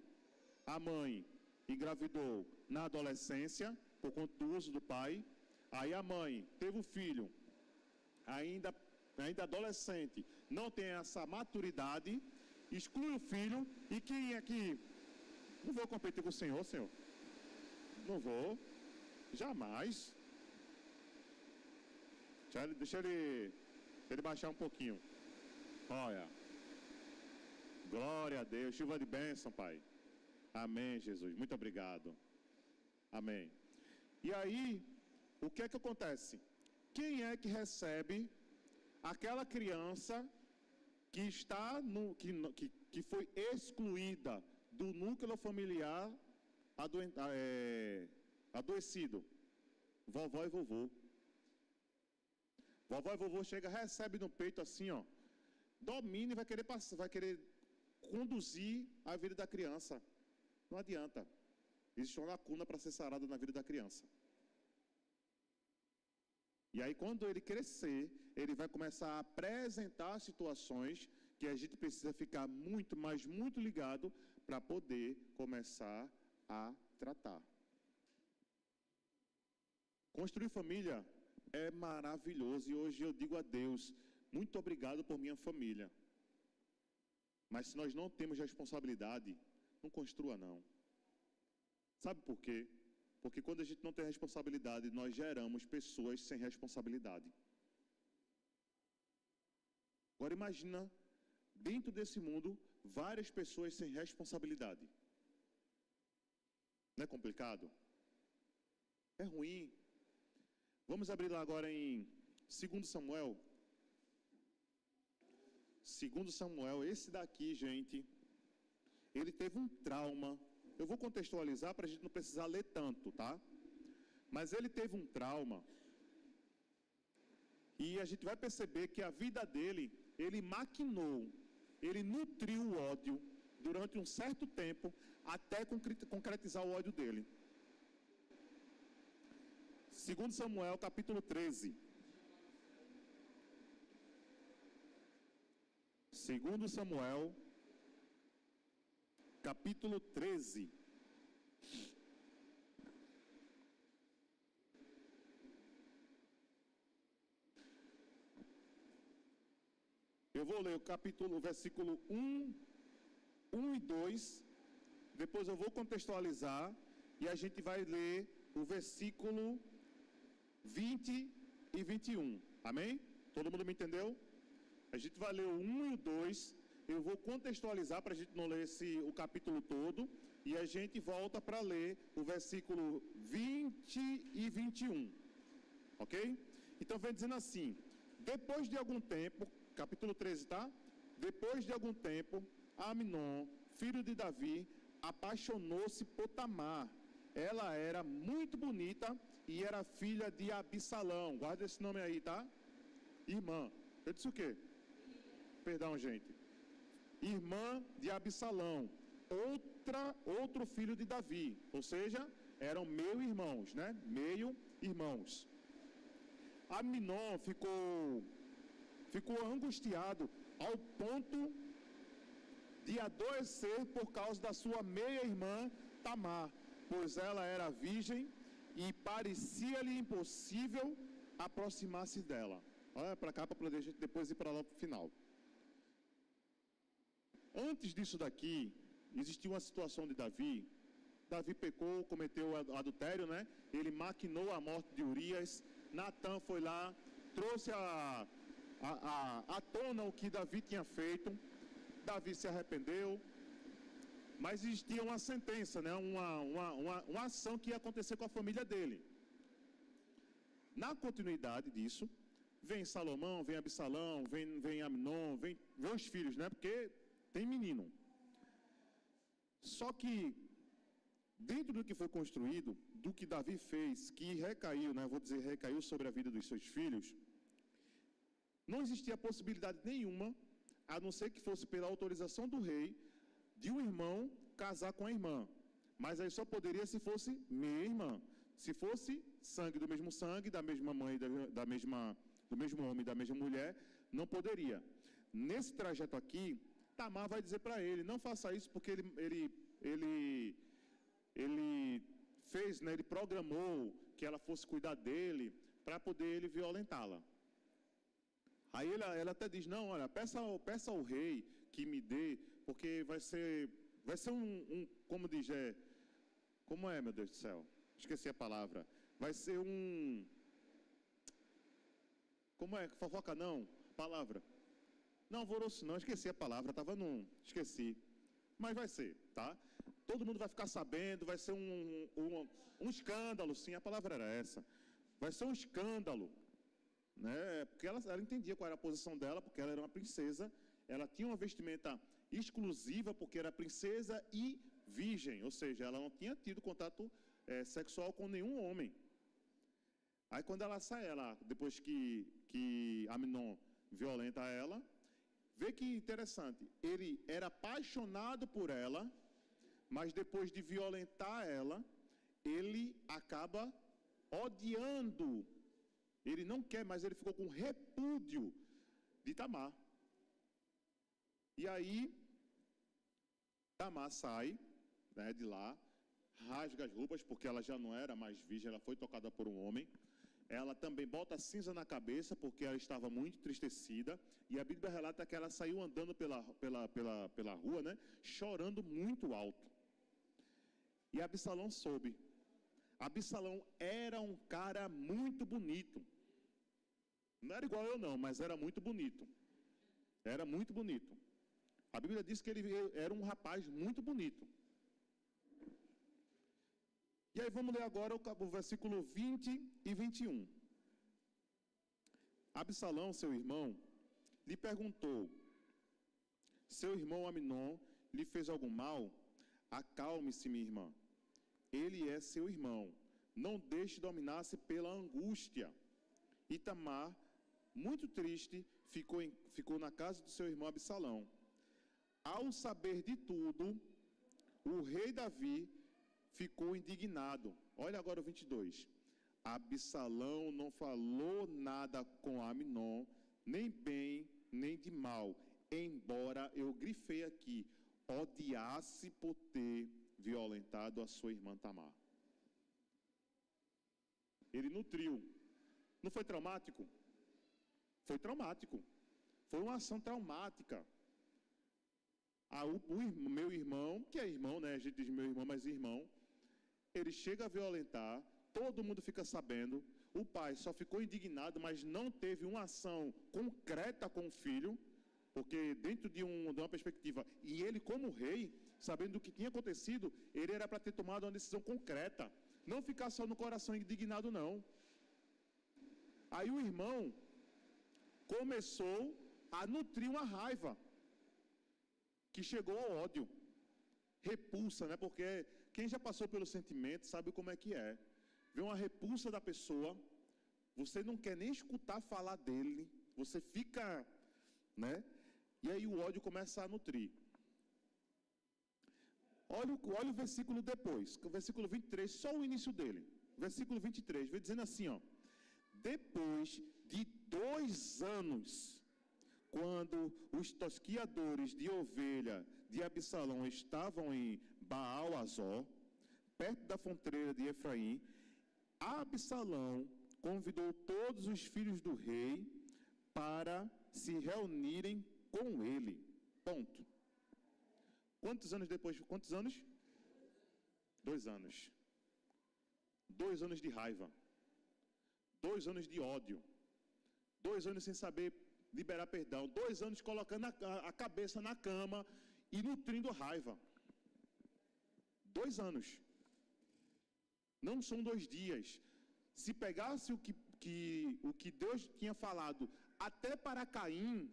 a mãe engravidou na adolescência, por conta do uso do pai, aí a mãe teve o filho, ainda adolescente, não tem essa maturidade, exclui o filho, e quem aqui, não vou competir com o senhor, não vou, jamais. Deixa ele baixar um pouquinho. Olha, glória a Deus, chuva de bênção, Pai. Amém, Jesus, muito obrigado. Amém. E aí, o que é que acontece? Quem é que recebe aquela criança que está que foi excluída do núcleo familiar adoecido. Vovó e vovô. Vovó e vovô chega, recebe no peito assim, ó, domina e vai querer passar, vai querer conduzir a vida da criança. Não adianta. Existe uma lacuna para ser sarada na vida da criança. E aí, quando ele crescer, ele vai começar a apresentar situações que a gente precisa ficar muito, mas muito ligado para poder começar a tratar. Construir família é maravilhoso e hoje eu digo a Deus, muito obrigado por minha família. Mas se nós não temos responsabilidade, não construa não. Sabe por quê? Porque quando a gente não tem responsabilidade, nós geramos pessoas sem responsabilidade. Agora imagina, dentro desse mundo, várias pessoas sem responsabilidade. Não é complicado? É ruim. Vamos abrir lá agora em 2 Samuel. 2 Samuel, esse daqui, gente, ele teve um trauma. Eu vou contextualizar para a gente não precisar ler tanto, tá? Mas ele teve um trauma. E a gente vai perceber que a vida dele, ele maquinou, ele nutriu o ódio durante um certo tempo, até concretizar o ódio dele. 2 Samuel, capítulo 13. 2 Samuel, capítulo 13. Eu vou ler o versículo 1 e 2. Depois eu vou contextualizar e a gente vai ler o versículo 20 e 21. Amém? Todo mundo me entendeu? A gente vai ler o 1 e o 2. Eu vou contextualizar para a gente não ler o capítulo todo. E a gente volta para ler o versículo 20 e 21. Ok? Então vem dizendo assim. Depois de algum tempo, capítulo 13, tá? Depois de algum tempo, Amnon, filho de Davi, apaixonou-se por Tamar. Ela era muito bonita e era filha de Absalão. Guarda esse nome aí, tá? Irmã. Eu disse o quê? Perdão, gente. Irmã de Absalão. Outro filho de Davi. Ou seja, eram meio irmãos, né? Meio irmãos. Amnon ficou angustiado ao ponto de adoecer por causa da sua meia-irmã Tamar, pois ela era virgem e parecia-lhe impossível aproximar-se dela. Olha para cá para poder depois ir para lá para o final. Antes disso daqui, existia uma situação de Davi. Davi pecou, cometeu adultério, né? Ele maquinou a morte de Urias. Natã foi lá, trouxe à tona o que Davi tinha feito. Davi se arrependeu. Mas existia uma sentença, né? Uma ação que ia acontecer com a família dele. Na continuidade disso, vem Salomão, vem Absalão, vem Amnon, vem os filhos, né? Porque tem menino. Só que, dentro do que foi construído, do que Davi fez, que recaiu, né? Vou dizer, recaiu sobre a vida dos seus filhos, não existia possibilidade nenhuma, a não ser que fosse pela autorização do rei, de um irmão casar com a irmã. Mas aí só poderia se fosse meia irmã. Se fosse sangue do mesmo sangue, da mesma mãe, do mesmo homem, da mesma mulher, não poderia. Nesse trajeto aqui, Tamar vai dizer para ele, não faça isso porque ele fez, né, ele programou que ela fosse cuidar dele para poder ele violentá-la. Aí ela até diz, não, olha, peça ao rei que me dê, porque vai ser como diz, como é, meu Deus do céu? Esqueci a palavra. Vai ser como é? Fofoca não? Palavra. Não, alvoroço não, esqueci a palavra, esqueci. Mas vai ser, tá? Todo mundo vai ficar sabendo, vai ser um escândalo, sim, a palavra era essa. Vai ser um escândalo, né? Porque ela entendia qual era a posição dela, porque ela era uma princesa, ela tinha uma vestimenta exclusiva, porque era princesa e virgem, ou seja, ela não tinha tido contato sexual com nenhum homem. Aí quando ela sai, depois que Amnon violenta ela, vê que interessante, ele era apaixonado por ela, mas depois de violentar ela, ele acaba odiando. Ele não quer, mas ele ficou com repúdio de Tamar. E aí, Tamar sai, né, de lá, rasga as roupas, porque ela já não era mais virgem, ela foi tocada por um homem. Ela também bota cinza na cabeça, porque ela estava muito entristecida. E a Bíblia relata que ela saiu andando pela rua, né, chorando muito alto. E Absalão soube. Absalão era um cara muito bonito. Não era igual eu não, mas era muito bonito. Era muito bonito. A Bíblia diz que ele era um rapaz muito bonito. E aí vamos ler agora o versículo 20 e 21. Absalão, seu irmão, lhe perguntou: seu irmão Amnon lhe fez algum mal? Acalme-se, minha irmã. Ele é seu irmão. Não deixe dominar-se pela angústia. E Tamar, muito triste, ficou na casa do seu irmão Absalão. Ao saber de tudo, o rei Davi ficou indignado. Olha agora o 22. Absalão não falou nada com Amnon, nem bem, nem de mal, embora eu grifei aqui, odiasse por ter violentado a sua irmã Tamar. Ele nutriu. Não foi traumático? Foi traumático. Foi uma ação traumática. O meu irmão, que é irmão, né? A gente diz meu irmão, mas irmão, ele chega a violentar, todo mundo fica sabendo, o pai só ficou indignado, mas não teve uma ação concreta com o filho, porque dentro de uma perspectiva, e ele como rei, sabendo do que tinha acontecido, ele era para ter tomado uma decisão concreta, não ficar só no coração indignado não. Aí o irmão começou a nutrir uma raiva, que chegou ao ódio, repulsa, né? Porque quem já passou pelo sentimento sabe como é que é. Vê uma repulsa da pessoa, você não quer nem escutar falar dele, você fica, né? E aí o ódio começa a nutrir. Olha o versículo depois, o versículo 23, só o início dele. Versículo 23, vem dizendo assim, ó. Depois de 2 anos, quando os tosquiadores de ovelha de Absalão estavam em Baal-Azor, perto da fronteira de Efraim, Absalão convidou todos os filhos do rei para se reunirem com ele. Ponto. Quantos anos depois? Quantos anos? 2 anos. 2 anos de raiva. 2 anos de ódio. 2 anos sem saber liberar perdão. 2 anos colocando a cabeça na cama e nutrindo raiva. 2 anos. Não são 2 dias. Se pegasse o que Deus tinha falado até para Caim,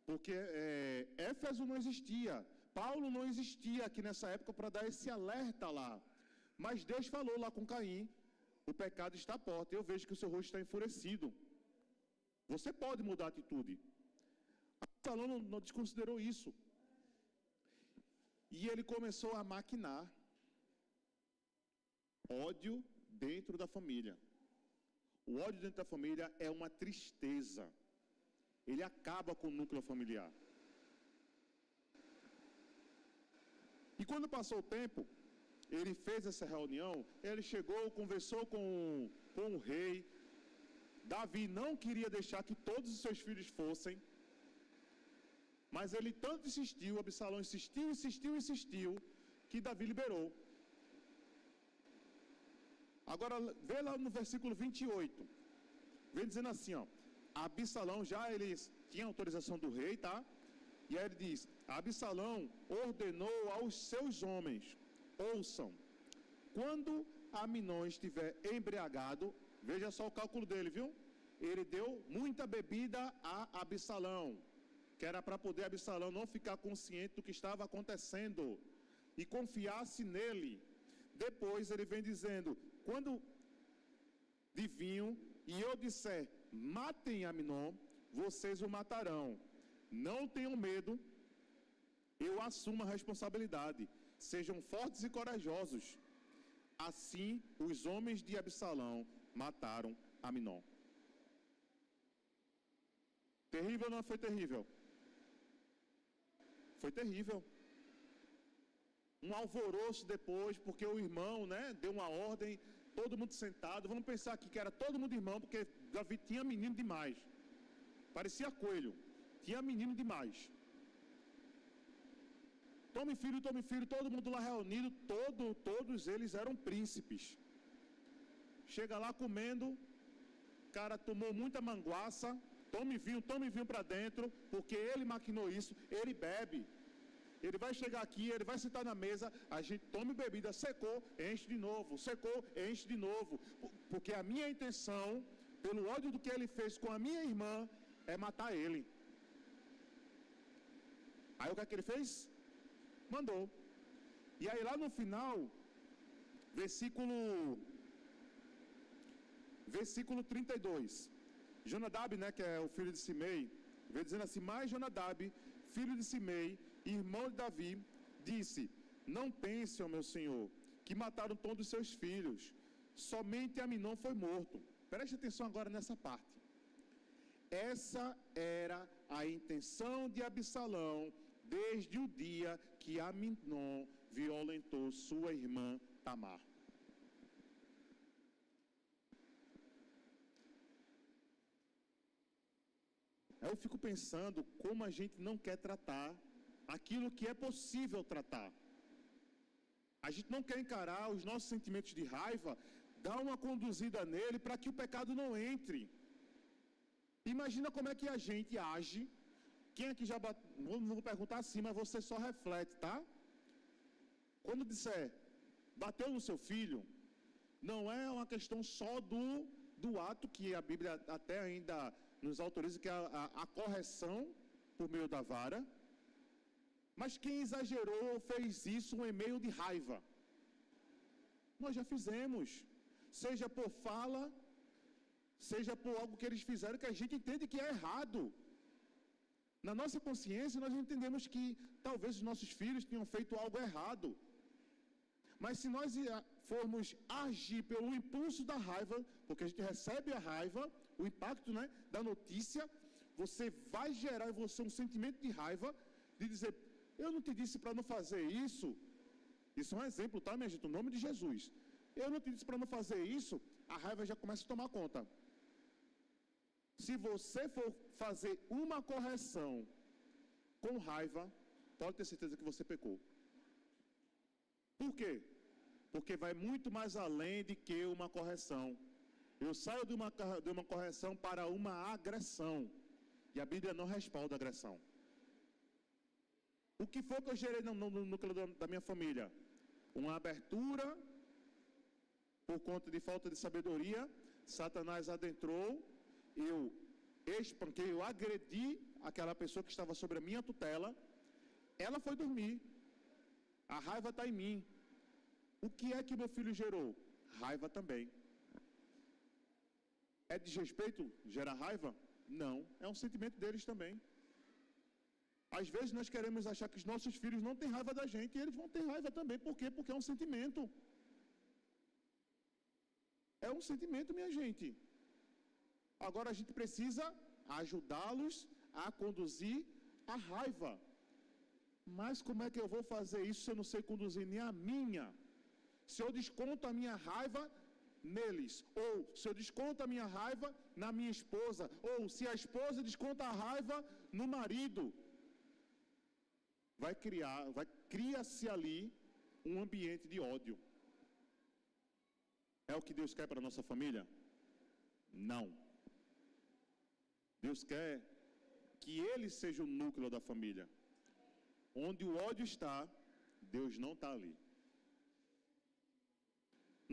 porque Éfeso não existia, Paulo não existia aqui nessa época para dar esse alerta lá. Mas Deus falou lá com Caim, o pecado está à porta, eu vejo que o seu rosto está enfurecido. Você pode mudar a atitude. Absalão não desconsiderou isso. E ele começou a maquinar ódio dentro da família. O ódio dentro da família é uma tristeza. Ele acaba com o núcleo familiar. E quando passou o tempo, ele fez essa reunião, ele chegou, conversou com o rei. Davi não queria deixar que todos os seus filhos fossem, mas ele tanto insistiu, Absalão insistiu, que Davi liberou. Agora, vê lá no versículo 28, vem dizendo assim, ó, Absalão já ele tinha autorização do rei, tá? E aí ele diz, Absalão ordenou aos seus homens, ouçam, quando Amnon estiver embriagado, veja só o cálculo dele, viu? Ele deu muita bebida a Absalão, que era para poder Absalão não ficar consciente do que estava acontecendo. e confiasse nele. Depois ele vem dizendo, quando adivinham e eu disser, matem Aminon, vocês o matarão. Não tenham medo, eu assumo a responsabilidade. Sejam fortes e corajosos. Assim, os homens de Absalão mataram Aminon. Terrível ou não foi terrível? Foi terrível. Um alvoroço depois, porque o irmão, né, deu uma ordem, todo mundo sentado. Vamos pensar aqui que era todo mundo irmão, porque Davi tinha menino demais. Parecia coelho. Tinha menino demais. Tome filho, todo mundo lá reunido, todos eles eram príncipes. Chega lá comendo, o cara tomou muita manguaça, tome vinho para dentro, porque ele maquinou isso, ele bebe. Ele vai chegar aqui, ele vai sentar na mesa, a gente tome bebida, secou, enche de novo, secou, enche de novo. Porque a minha intenção, pelo ódio do que ele fez com a minha irmã, é matar ele. Aí o que é que ele fez? Mandou. E aí lá no final, versículo 32. Jonadab, né, que é o filho de Simei, vem dizendo assim, mas Jonadab, filho de Simei, irmão de Davi, disse, não pense, ó meu senhor, que mataram todos os seus filhos, somente Aminon foi morto. Preste atenção agora nessa parte. Essa era a intenção de Absalão desde o dia que Aminon violentou sua irmã Tamar. Eu fico pensando como a gente não quer tratar aquilo que é possível tratar. A gente não quer encarar os nossos sentimentos de raiva, dar uma conduzida nele para que o pecado não entre. Imagina como é que a gente age. Quem aqui já não vou perguntar assim, mas você só reflete, tá? Quando disser, bateu no seu filho, não é uma questão só do ato que a Bíblia até ainda nos autoriza, que é a correção por meio da vara, mas quem exagerou fez isso em meio de raiva. Nós já fizemos, seja por fala, seja por algo que eles fizeram que a gente entende que é errado. Na nossa consciência, nós entendemos que talvez os nossos filhos tenham feito algo errado. Mas se nós formos agir pelo impulso da raiva, porque a gente recebe a raiva, o impacto, né, da notícia, você vai gerar em você um sentimento de raiva, de dizer, eu não te disse para não fazer isso. Isso é um exemplo, tá, minha gente? No nome de Jesus. Eu não te disse para não fazer isso, a raiva já começa a tomar conta. Se você for fazer uma correção com raiva, pode ter certeza que você pecou. Por quê? Porque vai muito mais além de que uma correção. Eu saio de uma correção para uma agressão. E a Bíblia não respalda a agressão. O que foi que eu gerei no núcleo da minha família? Uma abertura, por conta de falta de sabedoria, Satanás adentrou, eu espanquei, eu agredi aquela pessoa que estava sobre a minha tutela, ela foi dormir. A raiva está em mim. O que é que meu filho gerou? Raiva também. É desrespeito gerar raiva? Não, é um sentimento deles também. Às vezes nós queremos achar que os nossos filhos não têm raiva da gente, e eles vão ter raiva também. Por quê? Porque é um sentimento. É um sentimento, minha gente. Agora a gente precisa ajudá-los a conduzir a raiva. Mas como é que eu vou fazer isso se eu não sei conduzir nem a minha? Se eu desconto a minha raiva neles, ou se eu desconto a minha raiva na minha esposa, ou se a esposa desconta a raiva no marido, cria-se ali um ambiente de ódio. É o que Deus quer para a nossa família? Não. Deus quer que ele seja o núcleo da família. Onde o ódio está, Deus não está ali.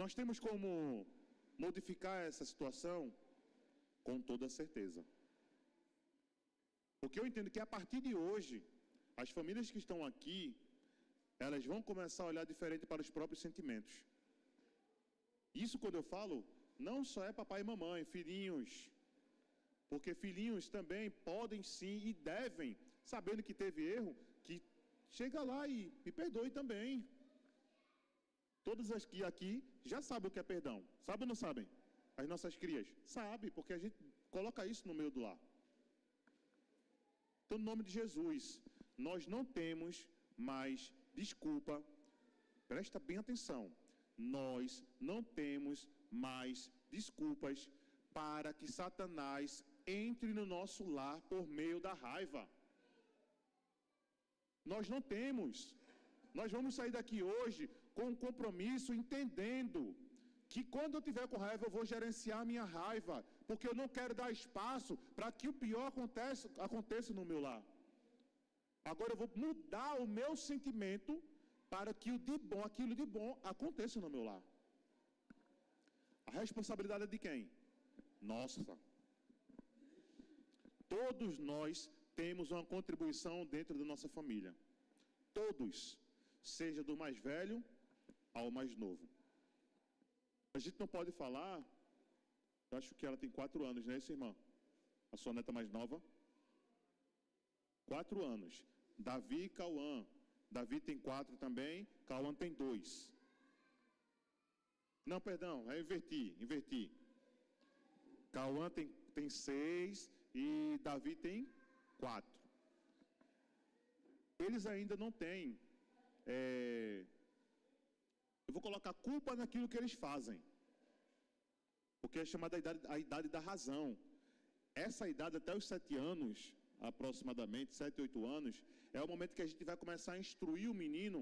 Nós temos como modificar essa situação? Com toda certeza. Porque eu entendo que a partir de hoje, as famílias que estão aqui, elas vão começar a olhar diferente para os próprios sentimentos. Isso, quando eu falo, não só é papai e mamãe, filhinhos. Porque filhinhos também podem sim e devem, sabendo que teve erro, que chega lá e me perdoe também. Todas as que aqui já sabem o que é perdão. Sabem ou não sabem? As nossas crias? Sabem, porque a gente coloca isso no meio do lar. Então, no nome de Jesus, nós não temos mais desculpa. Presta bem atenção. Nós não temos mais desculpas para que Satanás entre no nosso lar por meio da raiva. Nós não temos. Nós vamos sair daqui hoje com um compromisso, entendendo que quando eu tiver com raiva, eu vou gerenciar a minha raiva, porque eu não quero dar espaço para que o pior aconteça no meu lar. Agora eu vou mudar o meu sentimento para que o de bom, aquilo de bom aconteça no meu lar. A responsabilidade é de quem? Nossa. Todos nós temos uma contribuição dentro da nossa família. Todos, seja do mais velho ao mais novo. A gente não pode falar, eu acho que ela tem 4 anos, não é isso, irmã? A sua neta mais nova? 4 anos. Davi e Cauã. Davi tem 4 também, Cauã tem 2. Não, perdão, inverti. Cauã tem 6 e Davi tem 4. Eles ainda não têm, eu vou colocar culpa naquilo que eles fazem, porque é chamada a idade da razão. Essa idade até os 7 anos, aproximadamente, 7, 8 anos, é o momento que a gente vai começar a instruir o menino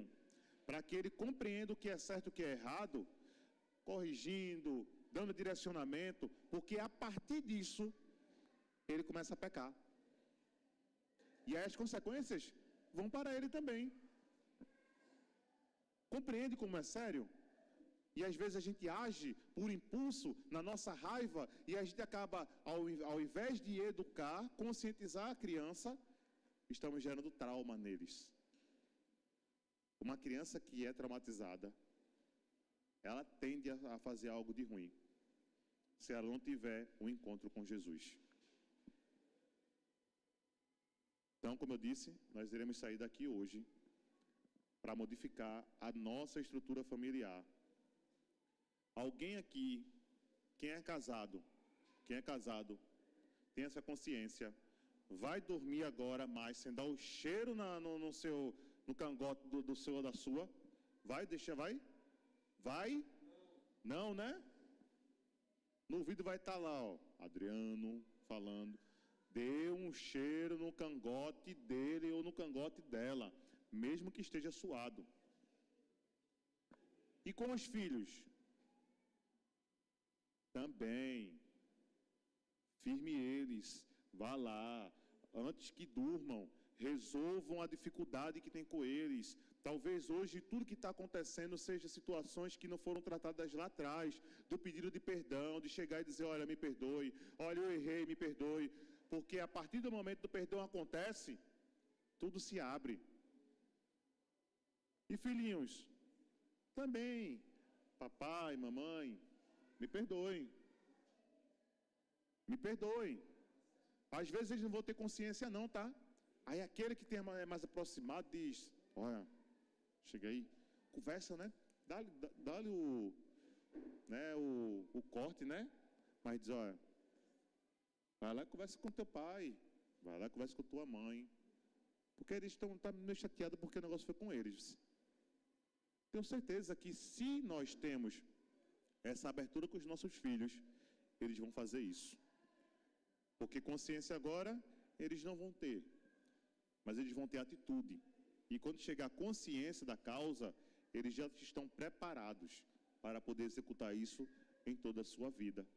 para que ele compreenda o que é certo e o que é errado, corrigindo, dando direcionamento, porque a partir disso, ele começa a pecar. E aí as consequências vão para ele também. Compreende como é sério? E às vezes a gente age por impulso, na nossa raiva, e a gente acaba, ao invés de educar, conscientizar a criança, estamos gerando trauma neles. Uma criança que é traumatizada, ela tende a fazer algo de ruim, se ela não tiver um encontro com Jesus. Então, como eu disse, nós iremos sair daqui hoje para modificar a nossa estrutura familiar. Alguém aqui, quem é casado, tem essa consciência, vai dormir agora mais sem dar o cheiro no cangote do seu ou da sua? Vai deixar, vai? Vai? Não, né? No vídeo vai estar lá, ó, Adriano falando, dê um cheiro no cangote dele ou no cangote dela, mesmo que esteja suado. E com os filhos? Também. Firme eles, vá lá, antes que durmam, resolvam a dificuldade que tem com eles. Talvez hoje tudo que está acontecendo seja situações que não foram tratadas lá atrás, do pedido de perdão, de chegar e dizer, olha, me perdoe, olha, eu errei, me perdoe. Porque a partir do momento do perdão acontece, tudo se abre. E filhinhos, também, papai, mamãe, me perdoem. Me perdoem. Às vezes eles não vão ter consciência não, tá? Aí aquele que é mais aproximado diz, olha, chega aí, conversa, né? Dá-lhe o corte, né? Mas diz, olha, vai lá e conversa com teu pai, vai lá e conversa com tua mãe. Porque eles estão meio chateados porque o negócio foi com eles. Tenho certeza que se nós temos essa abertura com os nossos filhos, eles vão fazer isso. Porque consciência agora, eles não vão ter. Mas eles vão ter atitude. E quando chegar a consciência da causa, eles já estão preparados para poder executar isso em toda a sua vida.